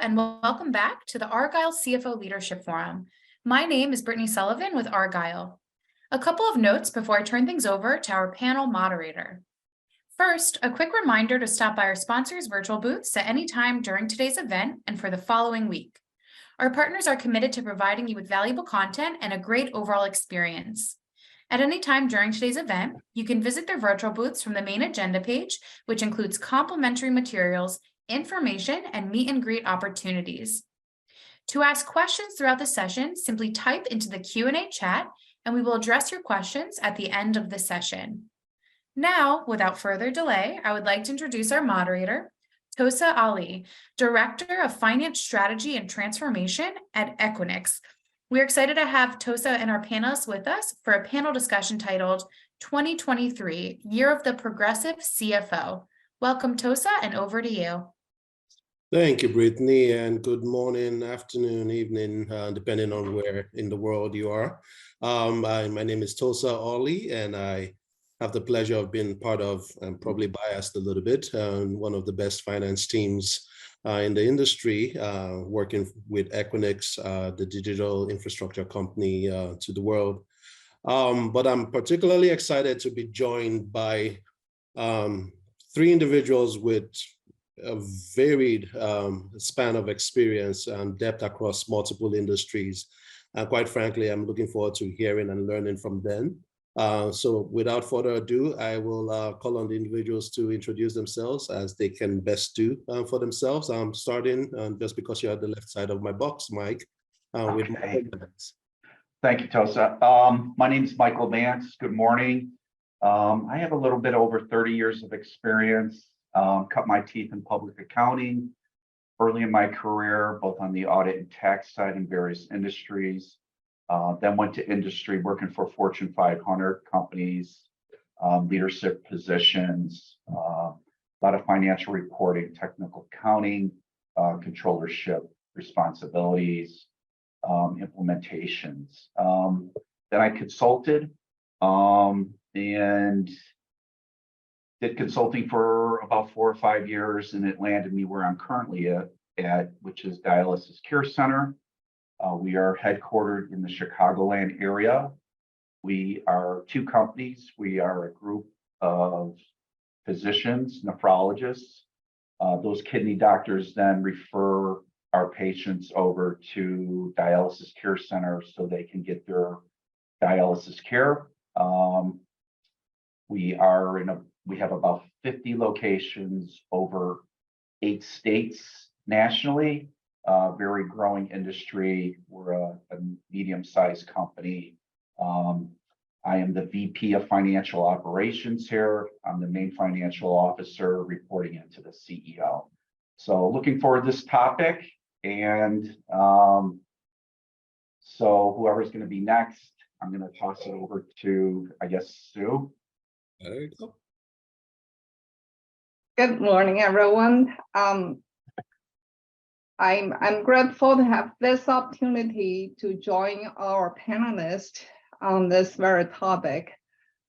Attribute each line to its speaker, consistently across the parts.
Speaker 1: and welcome back to the Argyle CFO Leadership Forum. My name is Brittany Sullivan with Argyle. A couple of notes before I turn things over to our panel moderator. First, a quick reminder to stop by our sponsors' virtual booths at any time during today's event and for the following week. Our partners are committed to providing you with valuable content and a great overall experience. At any time during today's event, you can visit their virtual booths from the main agenda page, which includes complimentary materials, information, and meet and greet opportunities. To ask questions throughout the session, simply type into the Q&A chat, and we will address your questions at the end of the session. Now, without further delay, I would like to introduce our moderator, Tosa Ali, Director of Finance Strategy and Transformation at Equinix. We're excited to have Tosa and our panelists with us for a panel discussion titled 2023 Year of the Progressive CFO. Welcome, Tosa, and over to you.
Speaker 2: Thank you, Brittany, and good morning, afternoon, evening, depending on where in the world you are. My name is Tosa Ali, and I have the pleasure of being part of, and probably biased a little bit, one of the best finance teams in the industry, working with Equinix, the digital infrastructure company to the world. But I'm particularly excited to be joined by three individuals with a varied span of experience and depth across multiple industries. And quite frankly, I'm looking forward to hearing and learning from them. So without further ado, I will call on the individuals to introduce themselves as they can best do for themselves. I'm starting, just because you're at the left side of my box, Mike. With
Speaker 3: okay. Thank you, Tosa. My name is Michael Vance. Good morning. I have a little bit over 30 years of experience. Cut my teeth in public accounting early in my career, both on the audit and tax side in various industries. Then went to industry working for Fortune 500 companies, leadership positions, a lot of financial reporting, technical accounting, controllership responsibilities, implementations. Then I consulted and did consulting for about 4 or 5 years, and it landed me where I'm currently at, which is Dialysis Care Center. We are headquartered in the Chicagoland area. We are 2 companies. We are a group of physicians, nephrologists. Those kidney doctors then refer our patients over to Dialysis Care Center so they can get their dialysis care. We have about 50 locations over 8 states nationally. Very growing industry. We're a medium-sized company. I am the VP of Financial Operations here. I'm the main financial officer reporting into the CEO. So looking forward to this topic. And so whoever's going to be next, I'm going to toss it over to, I guess, Sue.
Speaker 2: There you go.
Speaker 4: Good morning, everyone. I'm grateful to have this opportunity to join our panelists on this very topic.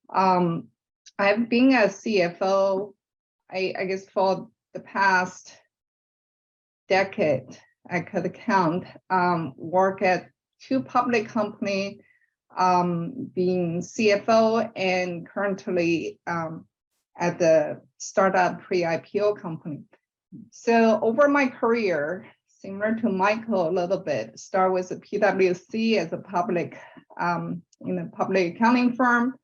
Speaker 4: I've been a CFO, I guess, for the past decade. I could count. Work at 2 public companies, being CFO, and currently at the startup pre-IPO company. So over my career, similar to Michael a little bit, start with the PwC as a public, in a public accounting firm,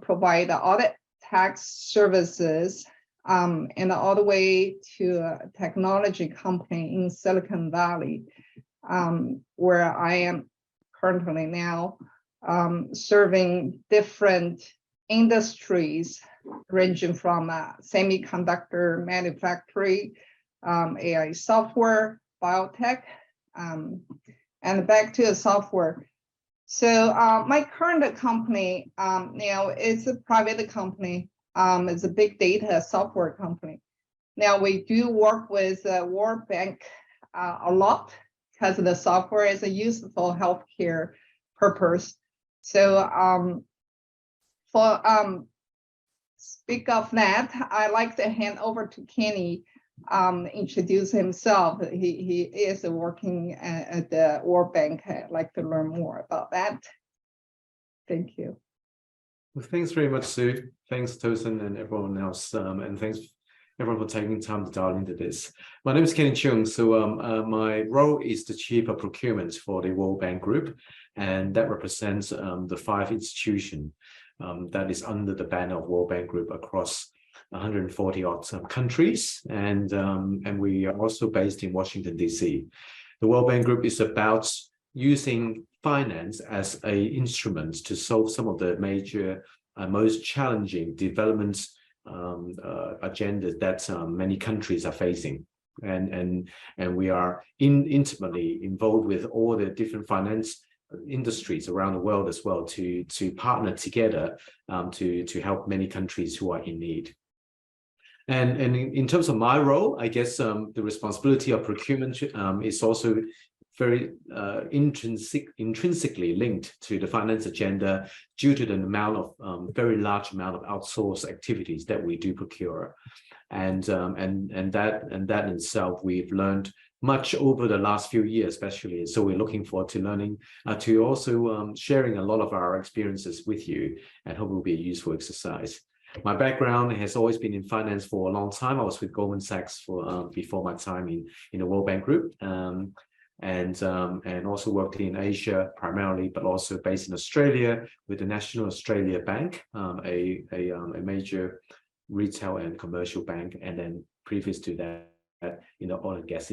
Speaker 4: provide audit tax services, and all the way to a technology company in Silicon Valley, where I am currently now, serving different industries ranging from semiconductor manufacturing, AI software, biotech, and back to the software. So my current company now is a private company. It's a big data software company. Now we do work with World Bank a lot because the software is used for healthcare purpose. So speak of that, I like to hand over to Kenny introduce himself. He is working at the World Bank. I'd like to learn more about that. Thank you.
Speaker 5: Well, thanks very much, Sue. Thanks, Tosin, and everyone else. And thanks everyone for taking time to dial into this. My name is Kenny Chung. So my role is the Chief of Procurement for the World Bank Group, and that represents the 5 institutions that is under the banner of World Bank Group across 140 odd countries, and we are also based in Washington, D.C. The World Bank Group is about using finance as an instrument to solve some of the major, most challenging development agendas that many countries are facing. And we are intimately involved with all the different finance industries around the world as well to partner together to help many countries who are in need. And in terms of my role, I guess the responsibility of procurement is also very intrinsically linked to the finance agenda due to the amount of very large amount of outsourced activities that we do procure, and that in itself we've learned much over the last few years, especially. So we're looking forward to learning, to also sharing a lot of our experiences with you, and hope it will be a useful exercise. My background has always been in finance for a long time. I was with Goldman Sachs for before my time in the World Bank Group, and also worked in Asia primarily, but also based in Australia with the National Australia Bank, a major retail and commercial bank, and then previous to that in the oil and gas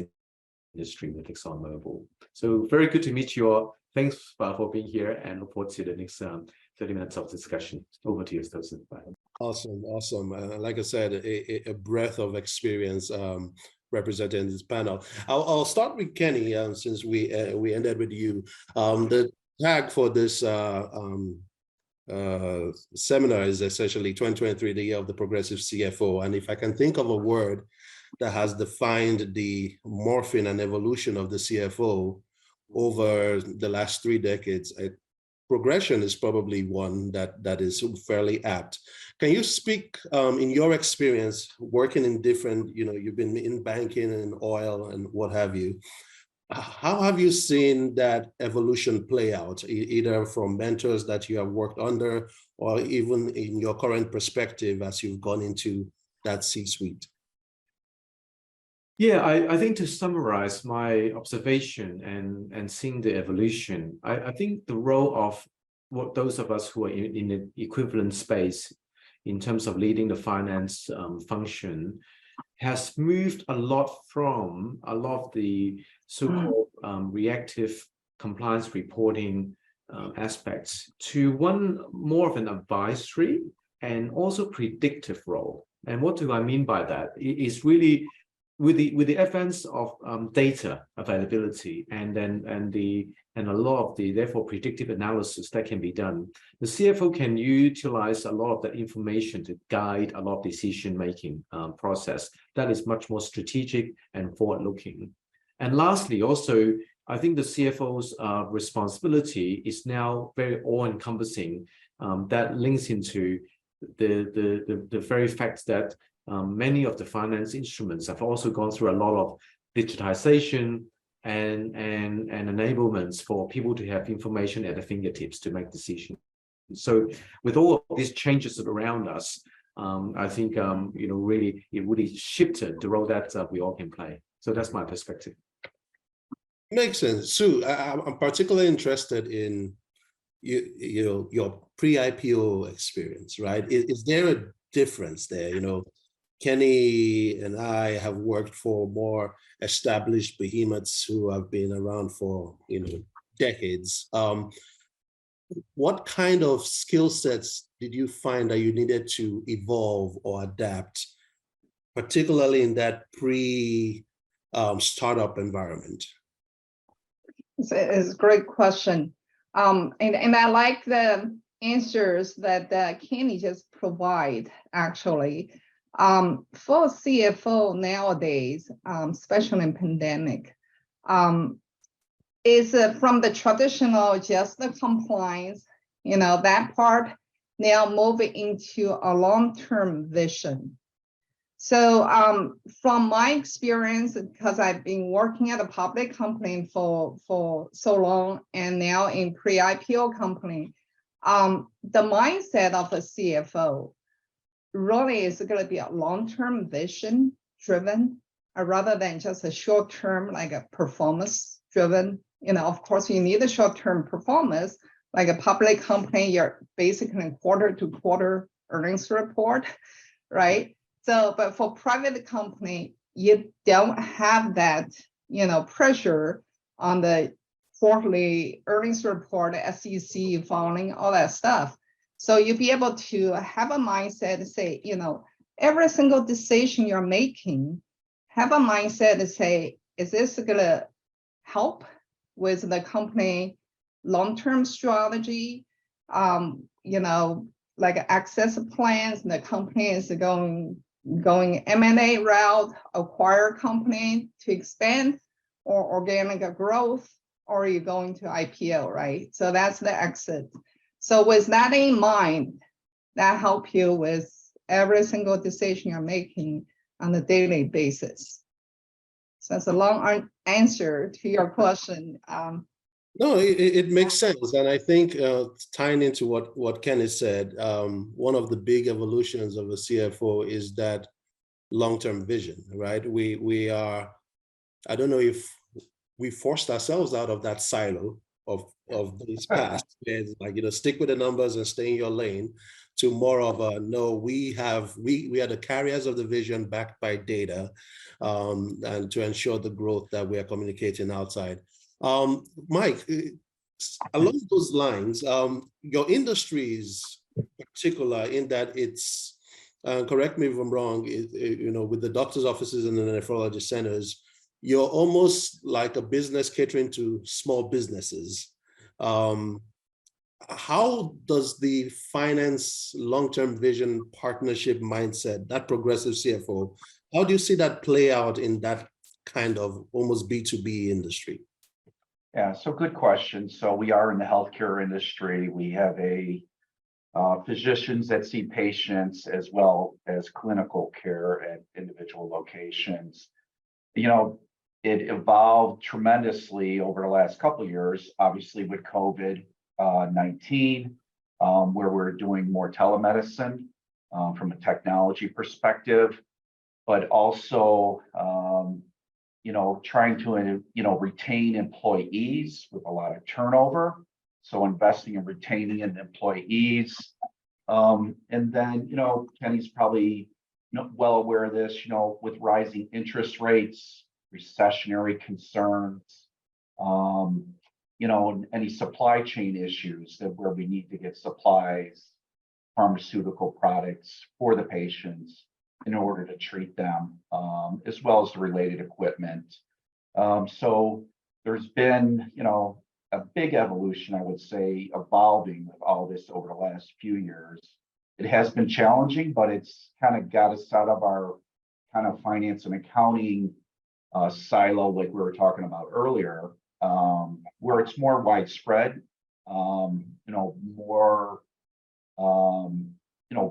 Speaker 5: industry with ExxonMobil. So very good to meet you all. Thanks for being here, and look forward to the next 30 minutes of discussion. Over to you, Tosin.
Speaker 2: Awesome. Like I said, a breadth of experience represented in this panel. I'll start with Kenny, since we ended with you. The tag for this seminar is essentially 2023, the year of the progressive CFO. And if I can think of a word that has defined the morphing and evolution of the CFO over the last 3 decades, progression is probably one that is fairly apt. Can you speak in your experience working in different, you've been in banking and oil and what have you. How have you seen that evolution play out, either from mentors that you have worked under or even in your current perspective as you've gone into that C-suite?
Speaker 5: Yeah, I think to summarize my observation and seeing the evolution, I think the role of what those of us who are in the equivalent space in terms of leading the finance function has moved a lot from a lot of the so-called reactive compliance reporting aspects to one more of an advisory and also predictive role. And what do I mean by that? It is really with the advance of data availability and a lot of the therefore predictive analysis that can be done, the CFO can utilize a lot of that information to guide a lot of decision-making process that is much more strategic and forward-looking. And lastly, also, I think the CFO's responsibility is now very all-encompassing. That links into the very fact that many of the finance instruments have also gone through a lot of digitization and enablements for people to have information at their fingertips to make decisions. So with all of these changes around us, I think it really shifted the role that we all can play. So that's my perspective.
Speaker 2: Makes sense. Sue, I'm particularly interested in your pre-IPO experience, right? Is there a difference there? Kenny and I have worked for more established behemoths who have been around for decades. What kind of skill sets did you find that you needed to evolve or adapt, particularly in that pre-startup environment?
Speaker 4: It's a great question. And I like the answers that Kenny just provide, actually. For CFO nowadays, especially in pandemic, is from the traditional just the compliance, that part now moving into a long-term vision. So from my experience, because I've been working at a public company for so long and now in pre-IPO company, the mindset of a CFO really is going to be a long-term vision driven rather than just a short-term, like a performance driven. Of course, you need a short-term performance, like a public company, you're basically quarter to quarter earnings report, right? So, but for private company, you don't have that, pressure on the quarterly earnings report, SEC filing, all that stuff. So you'll be able to have a mindset to say, every single decision you're making, have a mindset to say, is this gonna help with the company long-term strategy? Like access plans, the company is going M&A route, acquire company to expand, or organic growth, or are you going to IPO, right? So that's the exit. So with that in mind, that help you with every single decision you're making on a daily basis. So that's a long answer to your question.
Speaker 2: No, it makes sense. And I think tying into what Kenny said, one of the big evolutions of a CFO is that long-term vision, right? We are, I don't know if we forced ourselves out of that silo of this past, it's like, stick with the numbers and stay in your lane, to more of a, no, we are the carriers of the vision backed by data, and to ensure the growth that we are communicating outside. Mike, along those lines, your industry is particular in that it's, correct me if I'm wrong, with the doctor's offices and the nephrology centers, you're almost like a business catering to small businesses. How does the finance long-term vision partnership mindset, that progressive CFO, how do you see that play out in that kind of almost B2B industry?
Speaker 3: Yeah, so good question. So we are in the healthcare industry. We have physicians that see patients as well as clinical care at individual locations. It evolved tremendously over the last couple of years, obviously with COVID-19, where we're doing more telemedicine from a technology perspective, but also trying to retain employees with a lot of turnover. So investing in retaining employees. And then, Kenny's probably well aware of this, with rising interest rates, recessionary concerns, and any supply chain issues where we need to get supplies, pharmaceutical products for the patients in order to treat them, as well as the related equipment. So there's been, a big evolution, I would say, evolving with all this over the last few years. It has been challenging, but it's kind of got us out of our kind of finance and accounting silo, like we were talking about earlier, where it's more widespread, more,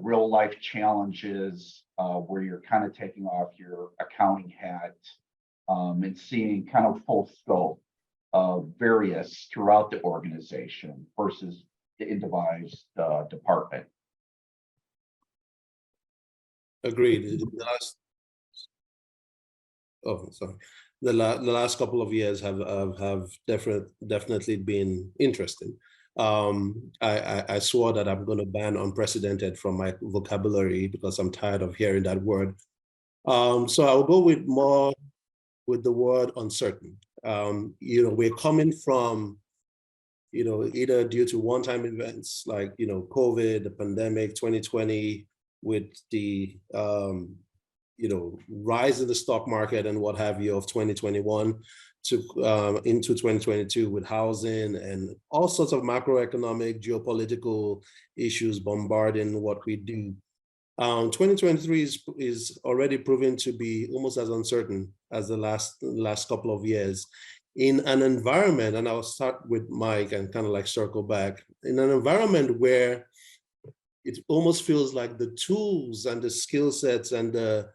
Speaker 3: real life challenges, where you're kind of taking off your accounting hat, and seeing kind of full scope of various throughout the organization versus the individualized department.
Speaker 2: Agreed. The last couple of years have definitely been interesting. I swore that I'm going to ban unprecedented from my vocabulary because I'm tired of hearing that word. So I'll go with the word uncertain. We're coming from, either due to one-time events like, COVID, the pandemic, 2020, with the, rise in the stock market and what have you of 2021 to into 2022 with housing and all sorts of macroeconomic, geopolitical issues bombarding what we do. 2023 is already proving to be almost as uncertain as the last couple of years in an environment, and I'll start with Mike and kind of like circle back, in an environment where it almost feels like the tools and the skill sets and the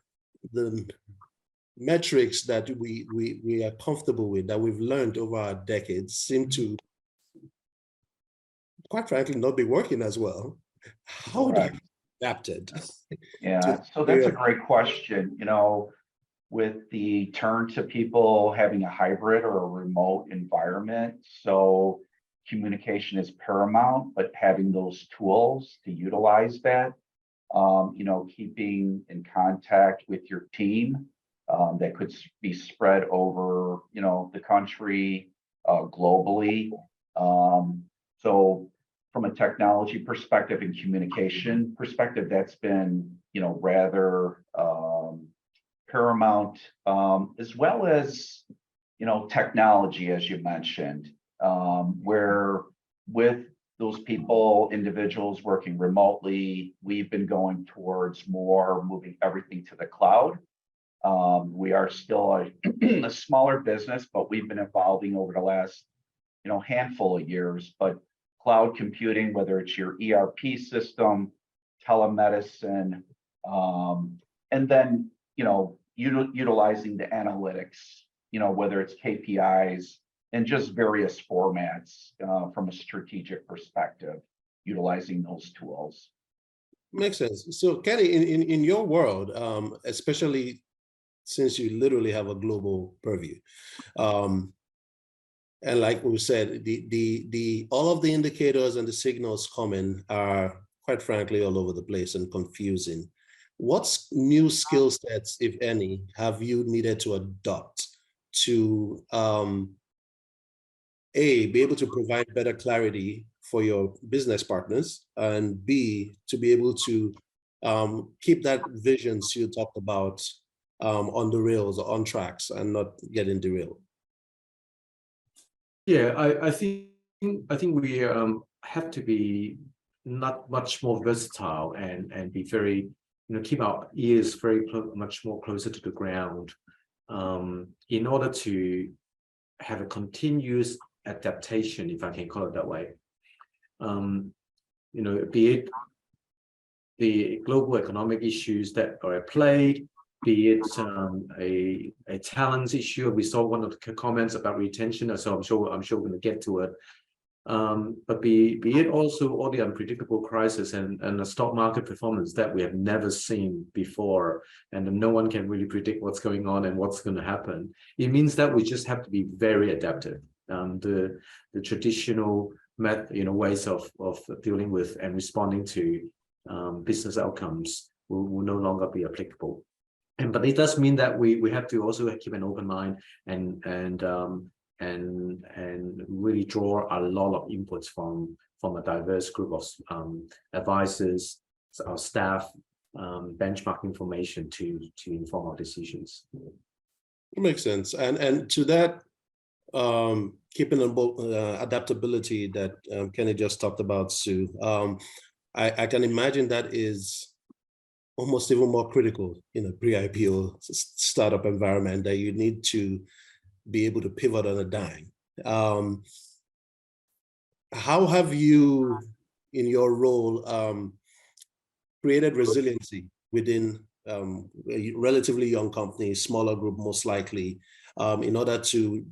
Speaker 2: the metrics that we are comfortable with, that we've learned over our decades, seem to, quite frankly, not be working as well. How do you adapt it?
Speaker 3: Yeah, so that's a great question. You know, with the turn to people having a hybrid or a remote environment, so communication is paramount, but having those tools to utilize that, you know, keeping in contact with your team that could be spread over, you know, the country, globally. So from a technology perspective and communication perspective, that's been, you know, rather paramount, as well as, you know, technology, as you mentioned, where with those people, individuals working remotely, we've been going towards more moving everything to the cloud. We are still a smaller business, but we've been evolving over the last, you know, handful of years. But cloud computing, whether it's your ERP system, telemedicine, and then, you know, utilizing the analytics, you know, whether it's KPIs and just various formats from a strategic perspective, utilizing those tools.
Speaker 2: Makes sense. So Kenny, in your world, especially since you literally have a global purview, and like we said, the all of the indicators and the signals coming are, quite frankly, all over the place and confusing. What new skill sets, if any, have you needed to adopt to A, be able to provide better clarity for your business partners, and B, to be able to keep that visions you talked about on the rails or on tracks and not getting derailed?
Speaker 5: Yeah, I think we have to be not much more versatile and be very, you know, keep our ears very much more closer to the ground, in order to have a continuous adaptation, if I can call it that way. You know, be it the global economic issues that are at play, be it a talent issue. We saw one of the comments about retention, so I'm sure we're going to get to it. But be it also all the unpredictable crisis and the stock market performance that we have never seen before, and no one can really predict what's going on and what's going to happen. It means that we just have to be very adaptive. The traditional ways of dealing with and responding to business outcomes will no longer be applicable. But it does mean that we have to also keep an open mind and really draw a lot of inputs from a diverse group of advisors, our staff, benchmark information to inform our decisions.
Speaker 2: It makes sense. And to that, keeping adaptability that Kenny just talked about, Sue, I can imagine that is almost even more critical in a pre-IPO startup environment, that you need to be able to pivot on a dime. How have you, in your role, created resiliency within a relatively young company, smaller group most likely, in order to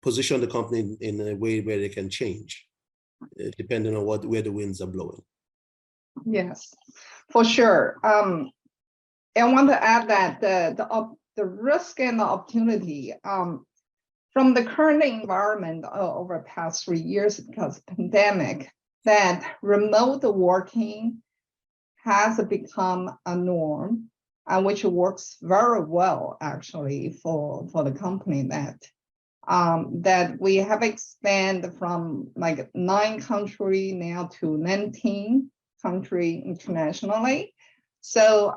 Speaker 2: position the company in a way where they can change, depending on where the winds are blowing?
Speaker 4: Yes, for sure. I want to add that the risk and the opportunity from the current environment over the past 3 years, because of the pandemic, that remote working has become a norm, which works very well actually for the company that we have expanded from like 9 countries now to 19 countries internationally. So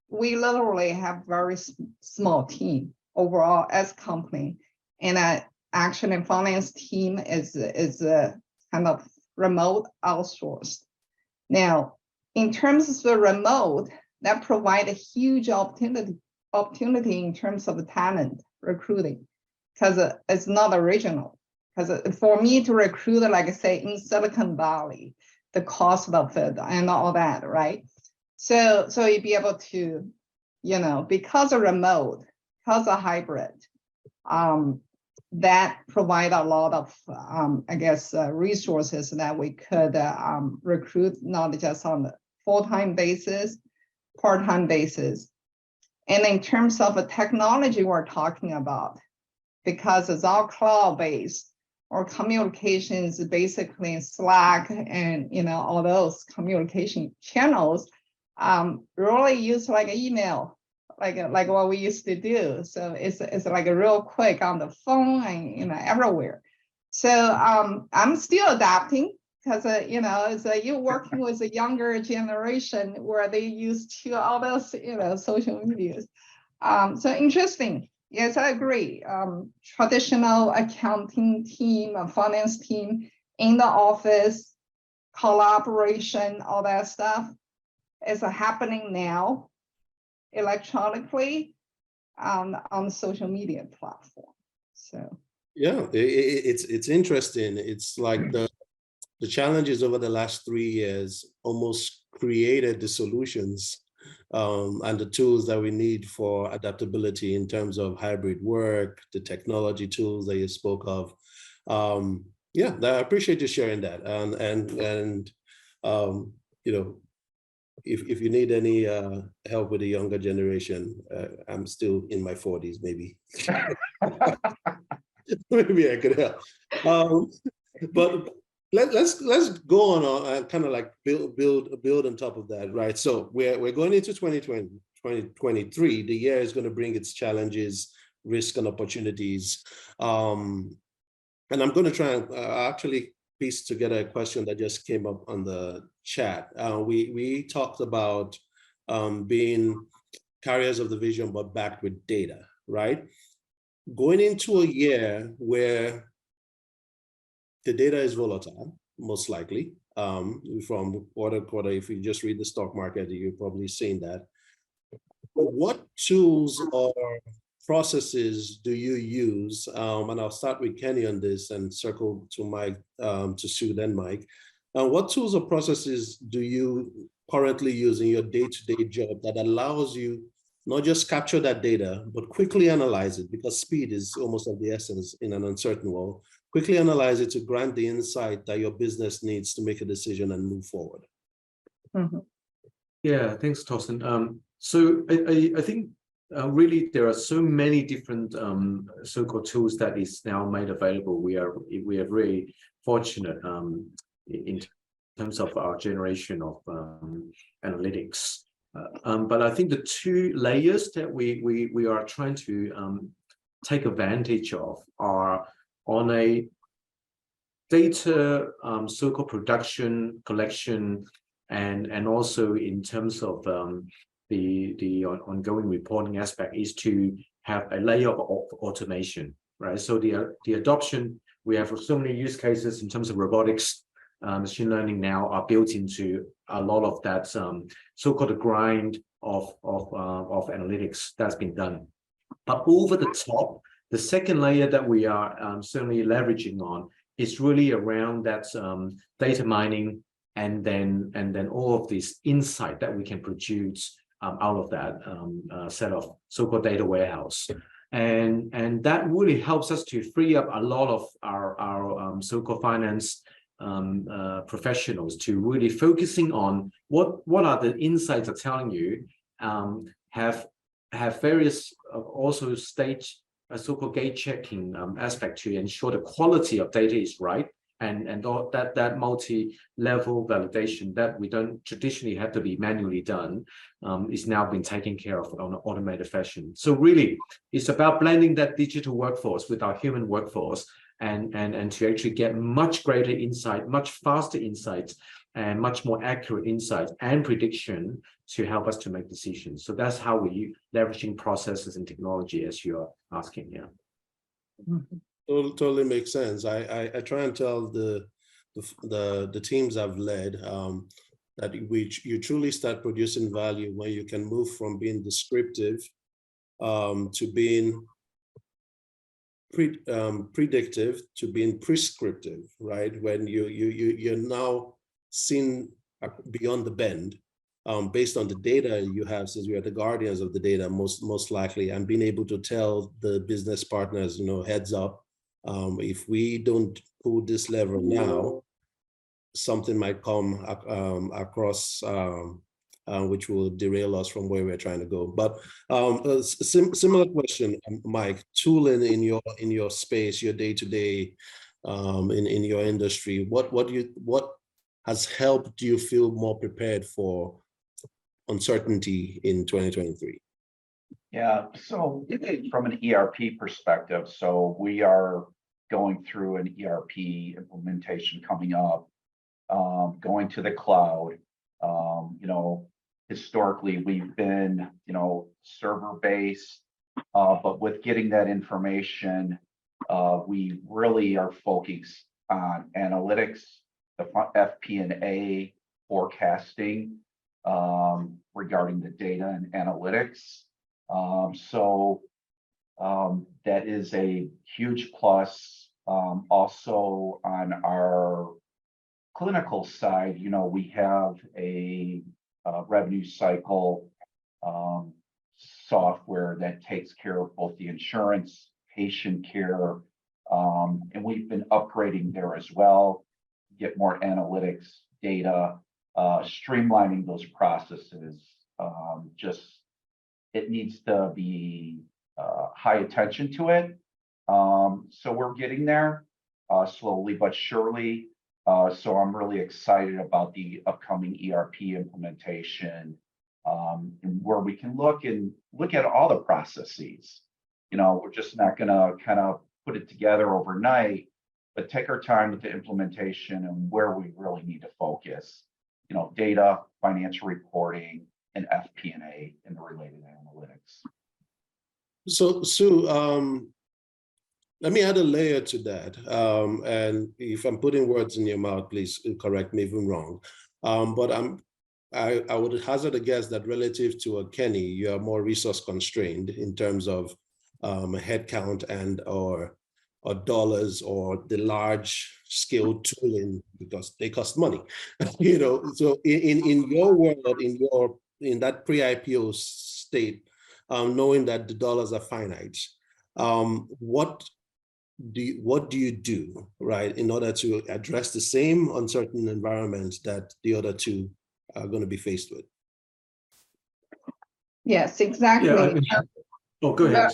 Speaker 4: we literally have very small team overall as a company, and action and finance team is kind of remote outsourced. Now, in terms of the remote, that provide a huge opportunity in terms of talent recruiting, because it's not original. Because for me to recruit, like I say, in Silicon Valley, the cost of it and all that, right? So you'd be able to because of remote, because of hybrid, that provide a lot of, resources that we could recruit, not just on the full-time basis, part-time basis. And in terms of the technology we're talking about, because it's all cloud-based, or communications basically Slack and all those communication channels, really use like an email, like what we used to do. So it's like a real quick on the phone and everywhere. So I'm still adapting because you're working with a younger generation where they used to all those social medias. So interesting. Yes, I agree. Traditional accounting team, a finance team in the office, collaboration, all that stuff is happening now electronically on the social media platform. So
Speaker 2: yeah, it's interesting. It's like the challenges over the last 3 years almost created the solutions and the tools that we need for adaptability in terms of hybrid work, the technology tools that you spoke of. Yeah, I appreciate you sharing that. And if you need any help with the younger generation, I'm still in my 40s, maybe. Maybe I could help. But let's go on and kind of like build on top of that, right? So we're going into 2023. The year is going to bring its challenges, risks, and opportunities. And I'm going to try and actually piece together a question that just came up on the chat. We talked about being carriers of the vision, but backed with data, right? Going into a year where the data is volatile, most likely, from quarter to quarter. If you just read the stock market, you've probably seen that. What tools or processes do you use? And I'll start with Kenny on this and circle to Mike, to Sue, then Mike. What tools or processes do you currently use in your day-to-day job that allows you not just capture that data, but quickly analyze it, because speed is almost of the essence in an uncertain world. Quickly analyze it to grant the insight that your business needs to make a decision and move forward.
Speaker 4: Mhm.
Speaker 5: Yeah, thanks, Torsten. So I think really there are so many different so-called tools that is now made available. We are really fortunate in terms of our generation of analytics. But I think the two layers that we are trying to take advantage of are on a data so-called production, collection, and also in terms of the ongoing reporting aspect is to have a layer of automation, right? So the adoption, we have so many use cases in terms of robotics, machine learning now are built into a lot of that so-called grind of analytics that's been done. But over the top, the second layer that we are certainly leveraging on is really around that data mining, and then all of this insight that we can produce out of that set of so-called data warehouse. And that really helps us to free up a lot of our so-called finance professionals to really focusing on what are the insights are telling you, have various also stage so-called gate checking aspect to ensure the quality of data is right, and all that multi-level validation that we don't traditionally have to be manually done is now being taken care of on an automated fashion. So really, it's about blending that digital workforce with our human workforce, and to actually get much greater insight, much faster insights, and much more accurate insights and prediction to help us to make decisions. So that's how we leveraging processes and technology, as you're asking. Yeah.
Speaker 4: Mhm.
Speaker 2: Totally makes sense. I try and tell the teams I've led that you truly start producing value when you can move from being descriptive to being predictive to being prescriptive, right? When you're now seen beyond the bend, based on the data you have, since we are the guardians of the data, most likely, and being able to tell the business partners, heads up, if we don't pull this lever now, something might come across which will derail us from where we're trying to go. But a similar question, Mike. Tooling in your space, your day-to-day, in your industry, what has helped you feel more prepared for uncertainty in 2023?
Speaker 3: Yeah, so from an ERP perspective, so we are going through an ERP implementation coming up, going to the cloud. Historically, we've been, server-based, but with getting that information, we really are focused on analytics, the FP&A forecasting, regarding the data and analytics. That is a huge plus. Also on our clinical side, we have a revenue cycle software that takes care of both the insurance, patient care, and we've been upgrading there as well, get more analytics, data, streamlining those processes. It needs to be high attention to it. So we're getting there slowly but surely. So I'm really excited about the upcoming ERP implementation, and where we can look at all the processes. We're just not going to kind of put it together overnight, but take our time with the implementation and where we really need to focus. Data, financial reporting, and FP&A and the related analytics.
Speaker 2: So, Sue, let me add a layer to that. And if I'm putting words in your mouth, please correct me if I'm wrong. But I would hazard a guess that relative to a Kenny, you are more resource constrained in terms of headcount and or dollars or the large scale tooling, because they cost money. So in your world, in that pre-IPO state, knowing that the dollars are finite, what do you do, right, in order to address the same uncertain environments that the other two are going to be faced with?
Speaker 4: Yes, exactly.
Speaker 5: Yeah, go ahead.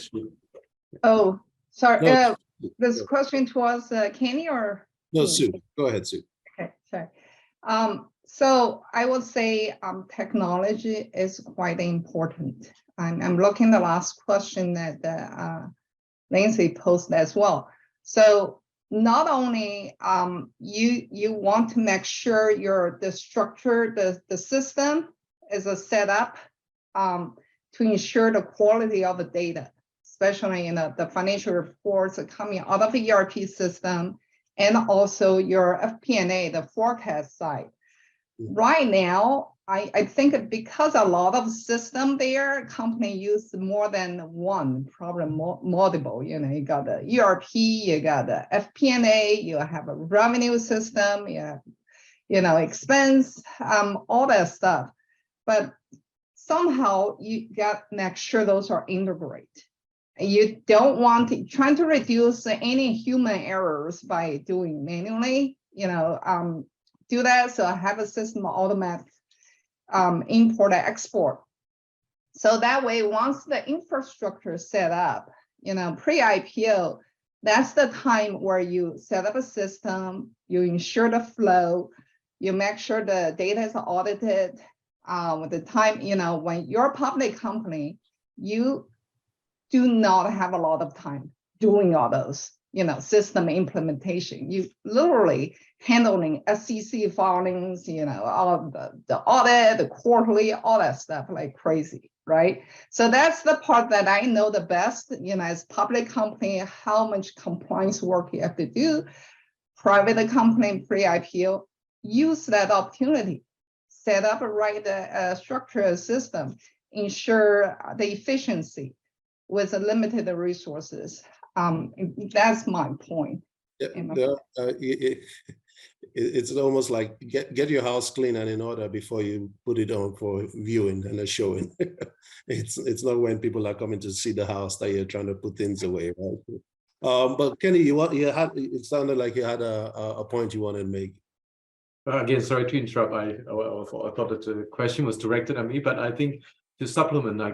Speaker 4: Oh, sorry.
Speaker 2: No,
Speaker 4: this question was Kenny or?
Speaker 2: No, Sue. Go ahead, Sue.
Speaker 4: Okay, sorry. So I would say technology is quite important. I'm looking at the last question that Lindsay posted as well. So not only you want to make sure the structure, the system is set up to ensure the quality of the data, especially in the financial reports coming out of the ERP system, and also your FP&A, the forecast side. Right now, I think because a lot of system there, company use more than one, probably multiple. You got the ERP, you got the FP&A, you have a revenue system, you have, expense, all that stuff. But somehow you got to make sure those are integrated. You don't want to trying to reduce any human errors by doing manually, do that. So I have a system automatic import and export. So that way, once the infrastructure is set up, pre-IPO, that's the time where you set up a system, you ensure the flow, you make sure the data is audited. With the time, when you're a public company, you do not have a lot of time doing all those, system implementation. You literally handling SEC filings, all of the audit, the quarterly, all that stuff like crazy, right? So that's the part that I know the best, as public company, how much compliance work you have to do. Private company, pre-IPO, use that opportunity, set up a right structured system, ensure the efficiency with limited resources. That's my point.
Speaker 2: it's almost like get your house clean and in order before you put it on for viewing and a showing. It's not when people are coming to see the house that you're trying to put things away, right? But Kenny, it sounded like you had a point you wanted to make.
Speaker 5: Again, sorry to interrupt. I thought that the question was directed at me, but I think to supplement, I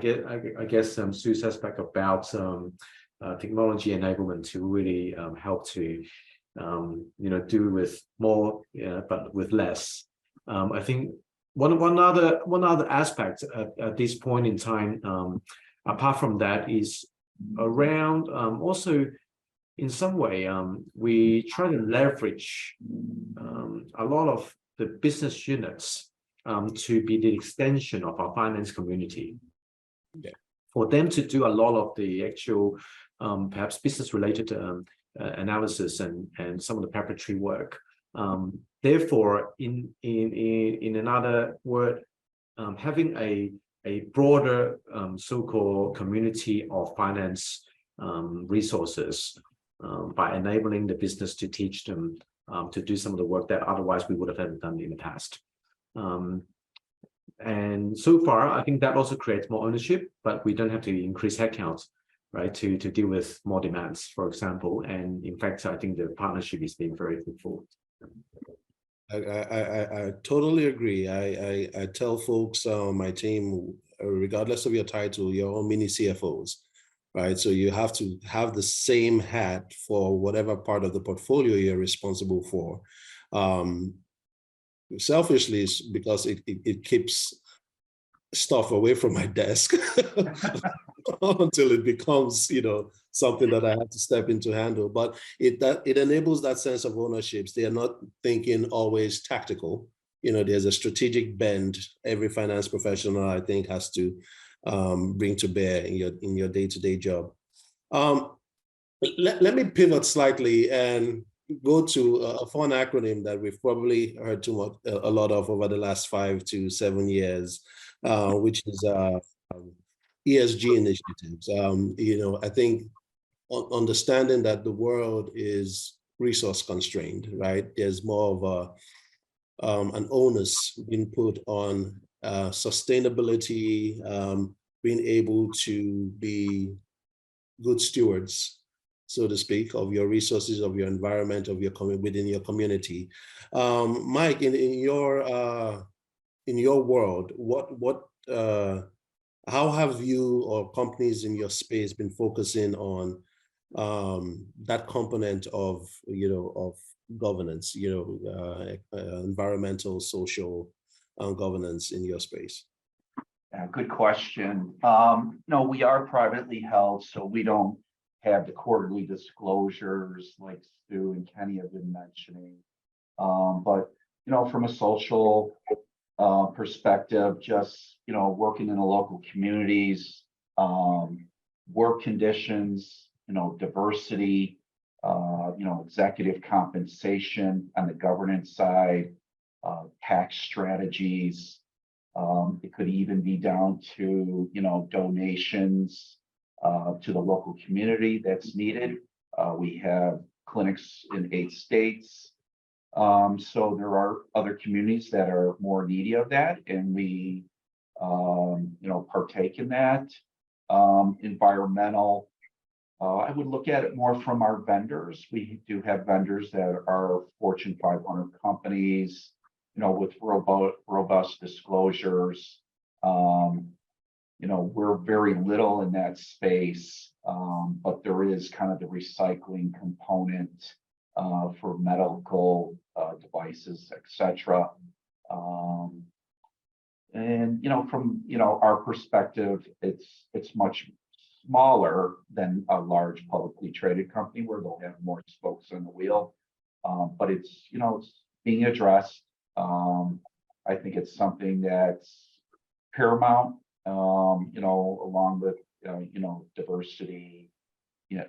Speaker 5: guess Sue's aspect about technology enablement to really help to do with more, but with less. I think one other aspect at this point in time, apart from that, is around also in some way we try to leverage a lot of the business units to be the extension of our finance community.
Speaker 2: Yeah.
Speaker 5: For them to do a lot of the actual perhaps business related analysis and some of the preparatory work. Therefore, in another word, having a broader so-called community of finance resources by enabling the business to teach them to do some of the work that otherwise we would have done in the past. And so far, I think that also creates more ownership, but we don't have to increase headcounts, right, to deal with more demands, for example. And in fact, I think the partnership is being very fruitful.
Speaker 2: I totally agree. I tell folks on my team, regardless of your title, you're all mini CFOs, right? So you have to have the same hat for whatever part of the portfolio you're responsible for. Selfishly, it's because it keeps stuff away from my desk until it becomes, something that I have to step into handle. But it enables that sense of ownership. They are not thinking always tactical. There's a strategic bend every finance professional, I think, has to bring to bear in your day-to-day job. Let me pivot slightly and go to a fun acronym that we've probably heard a lot of over the last 5 to 7 years, which is ESG initiatives. I think understanding that the world is resource constrained, right? There's more of an onus being put on sustainability, being able to be good stewards, so to speak, of your resources, of your environment, of your within your community. Mike, in your world, how have you or companies in your space been focusing on that component of governance, environmental, social governance in your space?
Speaker 3: Yeah, good question. No, we are privately held, so we don't have the quarterly disclosures like Stu and Kenny have been mentioning. But from a social perspective, just working in the local communities, work conditions, diversity, executive compensation on the governance side, tax strategies. It could even be down to donations to the local community that's needed. We have clinics in 8 states. So there are other communities that are more needy of that, and we partake in that. Environmental, I would look at it more from our vendors. We do have vendors that are Fortune 500 companies, with robust disclosures. We're very little in that space, but there is kind of the recycling component for medical devices, etc. And from our perspective, it's much smaller than a large publicly traded company where they'll have more spokes on the wheel. But it's being addressed. I think it's something that's paramount, along with diversity,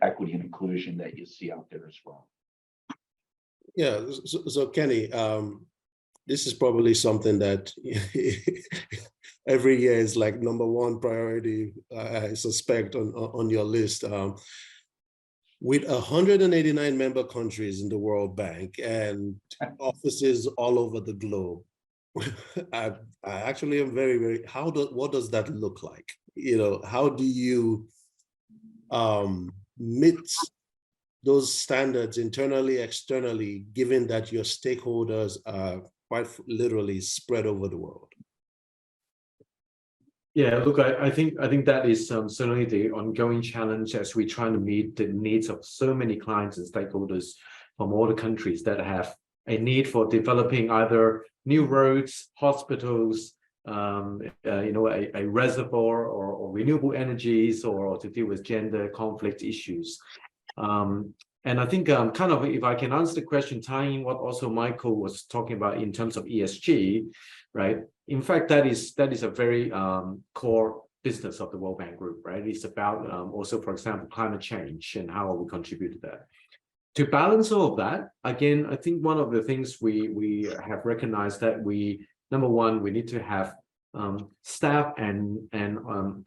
Speaker 3: equity and inclusion that you see out there as well.
Speaker 2: Yeah, so Kenny, this is probably something that every year is like number 1 priority, I suspect, on your list. With 189 member countries in the World Bank and offices all over the globe, I actually am very, very, what does that look like? You know, how do you meet those standards internally, externally, given that your stakeholders are quite literally spread over the world?
Speaker 5: Yeah, look, I think that is certainly the ongoing challenge as we try to meet the needs of so many clients and stakeholders from all the countries that have a need for developing either new roads, hospitals, a reservoir or renewable energies, or to deal with gender conflict issues. And I think kind of, if I can answer the question, tying what also Michael was talking about in terms of ESG, right? In fact, that is a very core business of the World Bank Group, right? It's about also, for example, climate change and how we contribute to that. To balance all of that, again, I think one of the things we have recognized that number one, we need to have staff and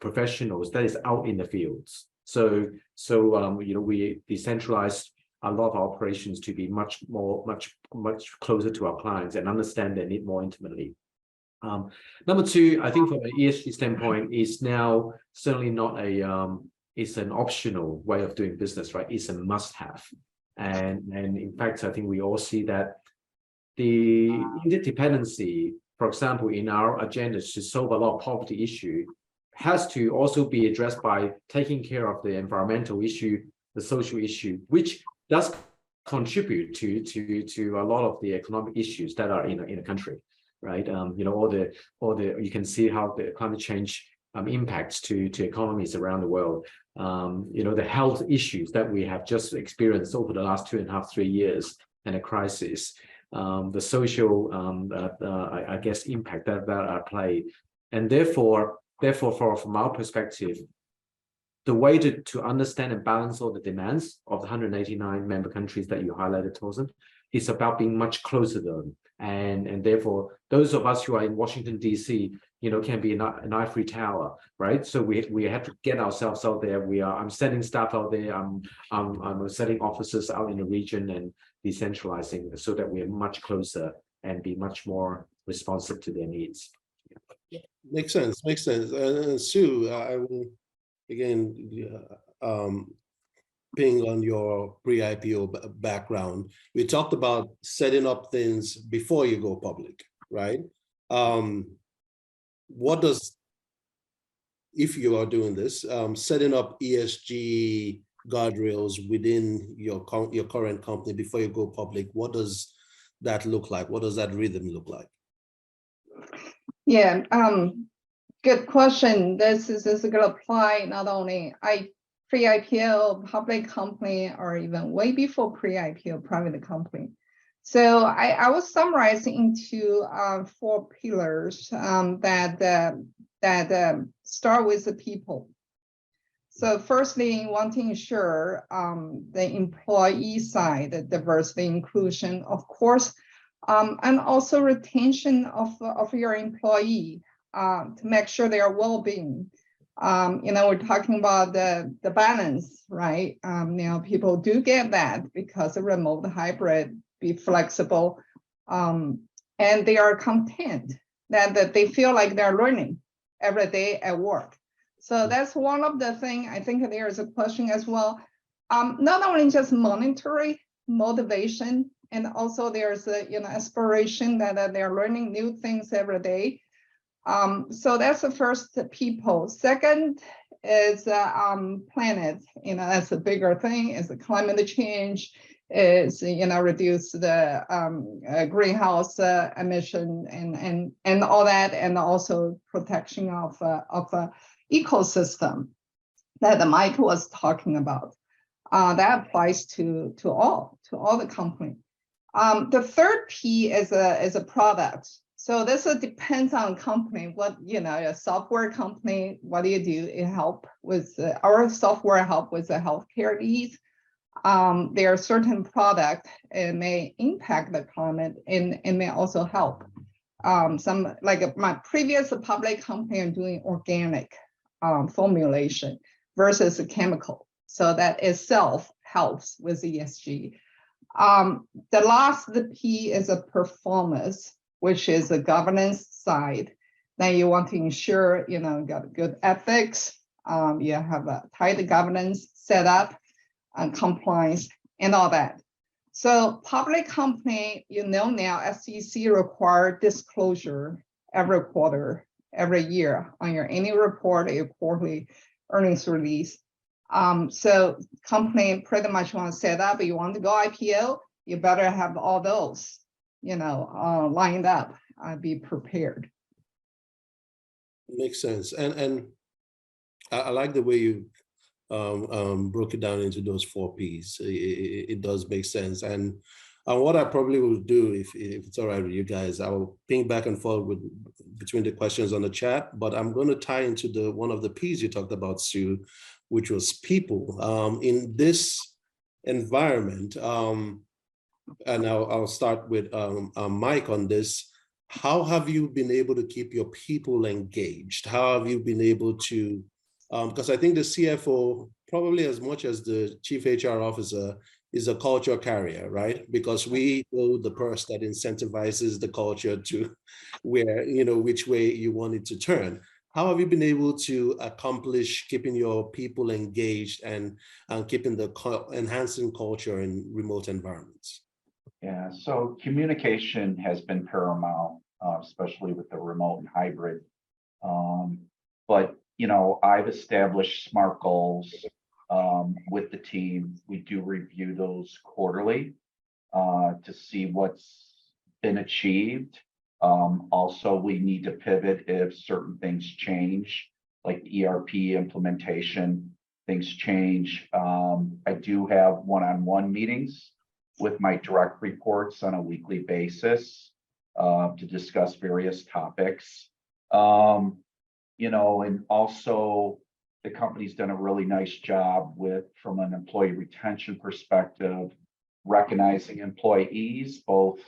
Speaker 5: professionals that is out in the fields. So we decentralized a lot of operations to be much closer to our clients and understand their need more intimately. Number two, I think from an ESG standpoint, is now certainly not it's an optional way of doing business, right? It's a must-have. And in fact, I think we all see that the interdependency, for example, in our agenda to solve a lot of poverty issue, has to also be addressed by taking care of the environmental issue, the social issue, which does contribute to a lot of the economic issues that are in a country, right? All the you can see how the climate change impacts to economies around the world. The health issues that we have just experienced over the last 2.5, 3 years, and a crisis, the social, I guess, impact that are played, and therefore, from our perspective, the way to understand and balance all the demands of the 189 member countries that you highlighted, Torsten, is about being much closer to them. And therefore, those of us who are in Washington, D.C., can be an ivory tower, right? So we have to get ourselves out there. I'm sending staff out there. I'm setting offices out in the region and decentralizing so that we are much closer and be much more responsive to their needs.
Speaker 2: Makes sense. Sue, I will again ping on your pre-IPO background. We talked about setting up things before you go public, right? What does, if you are doing this, setting up ESG guardrails within your current company before you go public, what does that look like? What does that rhythm look like?
Speaker 4: Yeah, good question. This is going to apply not only pre-IPO public company or even way before pre-IPO private company. So I will summarize into 4 pillars that start with the people. So firstly, want to ensure the employee side, the diversity inclusion, of course, and also retention of your employee to make sure they are well-being. We're talking about the balance, right? People do get that because of remote hybrid, be flexible, and they are content that they feel like they're learning every day at work. So that's one of the things. I think there is a question as well. Not only just monetary motivation, and also there's a aspiration that they're learning new things every day. So that's the first, people. Second is planet. That's a bigger thing. Is the climate change, is reduce the greenhouse emission and all that, and also protection of ecosystem that Mike was talking about. That applies to all the company. The third P is a product. So this depends on company. What a software company, what do? It help with our software help with the healthcare needs. There are certain product it may impact the climate and may also help. Some like my previous public company are doing organic formulation versus a chemical. So that itself helps with ESG. The last P is a performance, which is the governance side. Then you want to ensure, you know, got good ethics, you have a tight governance set up and compliance and all that. So public company, you know, now SEC require disclosure every quarter, every year on your annual report, your quarterly earnings release. So company pretty much want to set up, you want to go IPO, you better have all those, you know, lined up, be prepared.
Speaker 2: Makes sense. And I like the way you broke it down into those 4 Ps. It does make sense. And what I probably will do, if it's all right with you guys, I will ping back and forth between the questions on the chat, but I'm going to tie into one of the Ps you talked about, Sue, which was people. In this environment, and I'll start with Mike on this. How have you been able to keep your people engaged? How have you been able to, because I think the CFO, probably as much as the chief HR officer, is a culture carrier, right? Because we know the purse that incentivizes the culture to where, you know, which way you want it to turn. How have you been able to accomplish keeping your people engaged and keeping enhancing culture in remote environments?
Speaker 3: Yeah, so communication has been paramount, especially with the remote and hybrid. But, you know, I've established SMART goals with the team. We do review those quarterly to see what's been achieved. Also, we need to pivot if certain things change, like ERP implementation, things change. I do have one-on-one meetings with my direct reports on a weekly basis to discuss various topics. You know, and also the company's done a really nice job from an employee retention perspective, recognizing employees, both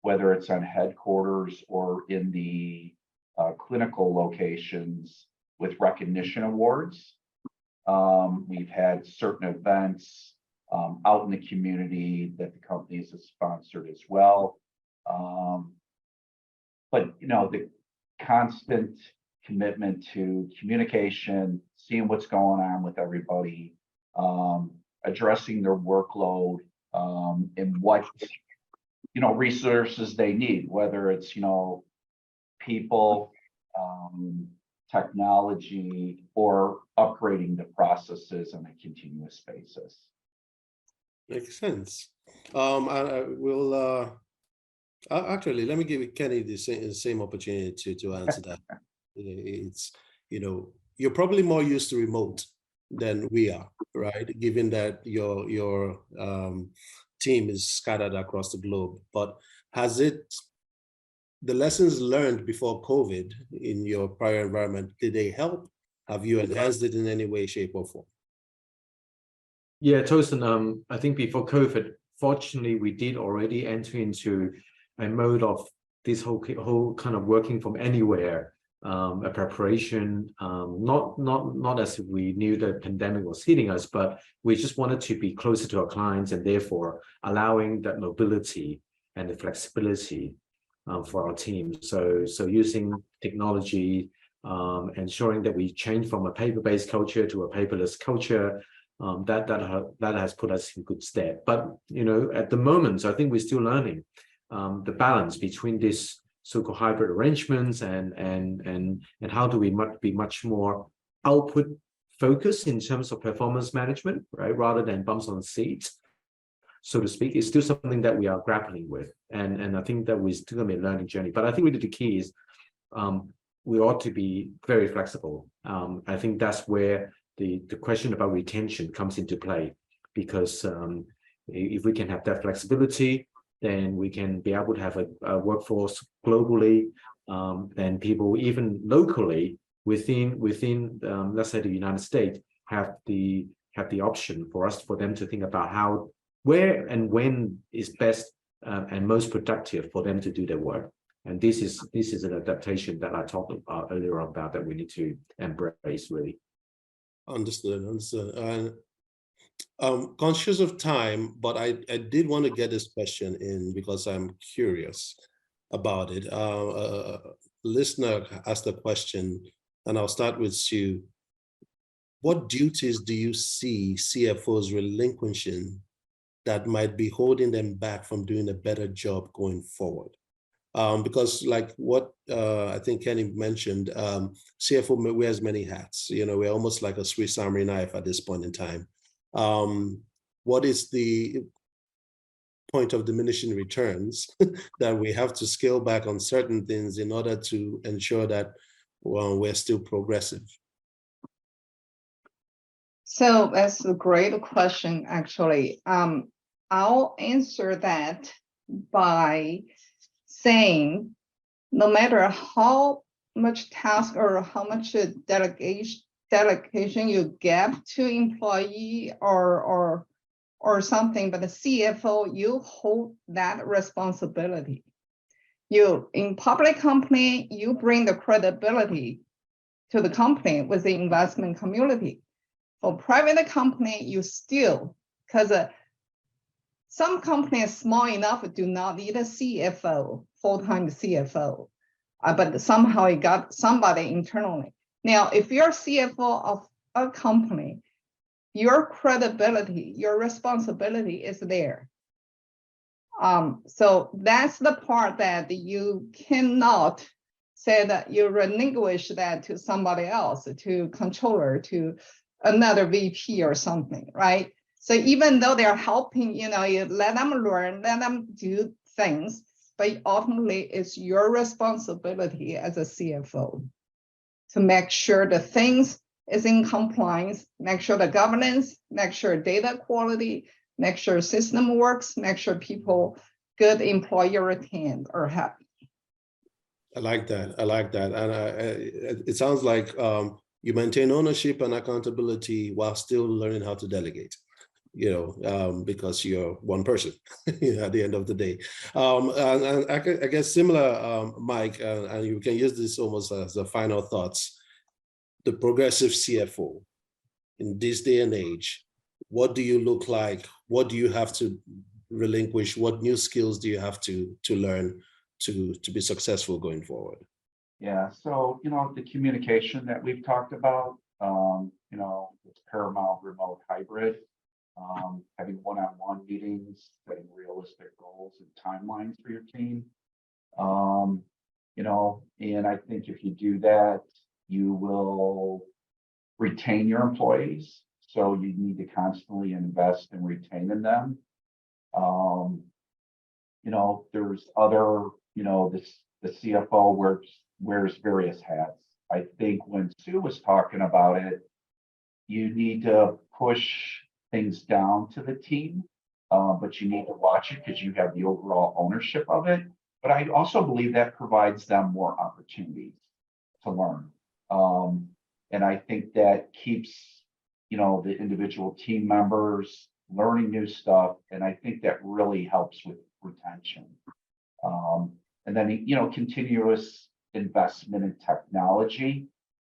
Speaker 3: whether it's on headquarters or in the clinical locations, with recognition awards. We've had certain events out in the community that the company has sponsored as well. But, you know, the constant commitment to communication, seeing what's going on with everybody, addressing their workload, and what, you know, resources they need, whether it's, you know, people, technology, or upgrading the processes on a continuous basis.
Speaker 2: Makes sense. I will actually, let me give Kenny the same opportunity to answer that. It's, you know, you're probably more used to remote than we are, right? Given that your team is scattered across the globe. But has the lessons learned before COVID in your prior environment, did they help? Have you enhanced it in any way, shape, or form?
Speaker 5: Yeah, Tosin, I think before COVID, fortunately, we did already enter into a mode of this whole kind of working from anywhere, a preparation, not as if we knew the pandemic was hitting us, but we just wanted to be closer to our clients and therefore allowing that mobility and the flexibility for our team. So using technology, ensuring that we change from a paper-based culture to a paperless culture, that has put us in good stead. But, you know, at the moment, I think we're still learning the balance between this so-called hybrid arrangements and how do we be much more output focused in terms of performance management, right, rather than bumps on seats, so to speak. It's still something that we are grappling with, and I think that we're still going to be a learning journey. But I think really the key is we ought to be very flexible. I think that's where the question about retention comes into play, because if we can have that flexibility, then we can be able to have a workforce globally, and people even locally within let's say the United States have the option for them to think about how, where and when is best and most productive for them to do their work. And this is an adaptation that I talked about earlier about that we need to embrace, really.
Speaker 2: Understood. And Conscious of time, but I did want to get this question in because I'm curious about it. A listener asked a question, and I'll start with Sue. What duties do you see CFOs relinquishing that might be holding them back from doing a better job going forward? Because like what I think Kenny mentioned, CFO wears many hats. You know, we're almost like a Swiss Army knife at this point in time. What is the point of diminishing returns that we have to scale back on certain things in order to ensure that, well, we're still progressive?
Speaker 4: So that's a great question, actually. I'll answer that by saying, no matter how much task or how much delegation you give to employee or something, but the CFO, you hold that responsibility. You, in public company, you bring the credibility to the company with the investment community. For private company, you still, because some companies small enough do not need a CFO, full-time CFO, but somehow it got somebody internally. Now, if you're CFO of a company, your credibility, your responsibility is there. So that's the part that you cannot say that you relinquish that to somebody else, to controller, to another VP or something, right? So even though they're helping, you know, you let them learn, let them do things, but ultimately it's your responsibility as a CFO to make sure the things is in compliance, make sure the governance, make sure data quality, make sure system works, make sure people, good employee retained or happy.
Speaker 2: I like that. I like that. And it sounds like you maintain ownership and accountability while still learning how to delegate, you know, because you're one person at the end of the day. And I guess similar, Mike, and you can use this almost as the final thoughts. The progressive CFO in this day and age, what do you look like? What do you have to relinquish? What new skills do you have to learn to be successful going forward?
Speaker 3: Yeah, so, you know, the communication that we've talked about, you know, it's paramount, remote, hybrid, having one-on-one meetings, setting realistic goals and timelines for your team. You know, and I think if you do that, you will retain your employees. So you need to constantly invest in retaining them. You know, there's other, you know, the CFO wears various hats. I think when Sue was talking about it, you need to push things down to the team, but you need to watch it because you have the overall ownership of it. But I also believe that provides them more opportunities to learn. And I think that keeps, you know, the individual team members learning new stuff. And I think that really helps with retention. And then, you know, continuous investment in technology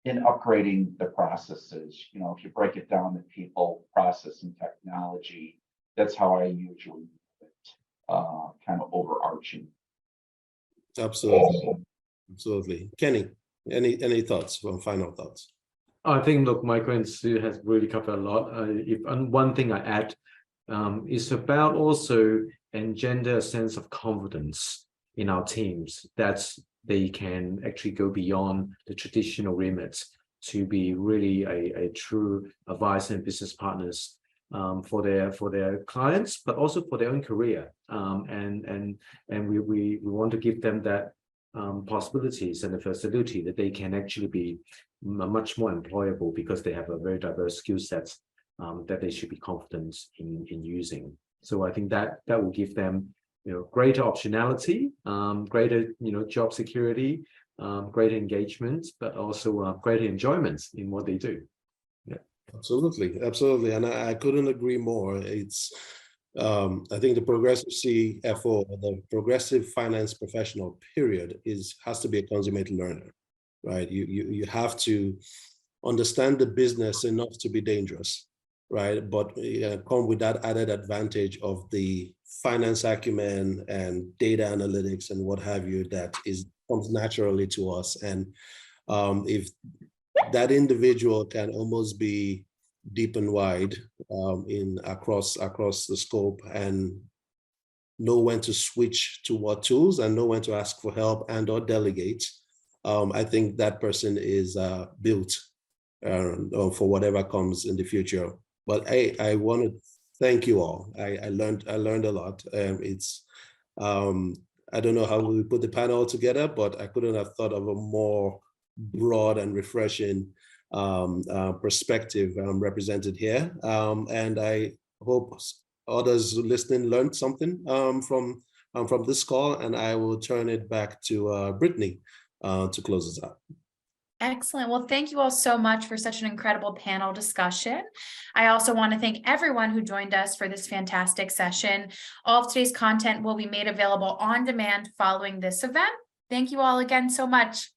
Speaker 3: in upgrading the processes. You know, if you break it down to people, process, and technology, that's how I usually do it, kind of overarching.
Speaker 2: Absolutely. Absolutely. Kenny, any thoughts, final thoughts?
Speaker 5: I think, look, Michael and Sue has really covered a lot. One thing I add is about also engender a sense of confidence in our teams that they can actually go beyond the traditional remits to be really a true advisor and business partners for their clients, but also for their own career. And we want to give them that possibilities and the facility that they can actually be much more employable because they have a very diverse skill sets that they should be confident in using. So I think that will give them, you know, greater optionality, greater, you know, job security, greater engagement, but also greater enjoyment in what they do. Yeah,
Speaker 2: absolutely, absolutely, and I couldn't agree more. It's I think the progressive CFO, the progressive finance professional, period, has to be a consummate learner, right? You have to understand the business enough to be dangerous, right? But come with that added advantage of the finance acumen and data analytics and what have you that comes naturally to us. And if that individual can almost be deep and wide in across the scope and know when to switch to what tools and know when to ask for help and or delegate, I think that person is built for whatever comes in the future. But I want to thank you all. I learned a lot. I don't know how we put the panel together, but I couldn't have thought of a more broad and refreshing perspective represented here. And I hope others listening learned something from this call, and I will turn it back to Brittany to close us out.
Speaker 1: Excellent. Well, thank you all so much for such an incredible panel discussion. I also want to thank everyone who joined us for this fantastic session. All of today's content will be made available on demand following this event. Thank you all again so much.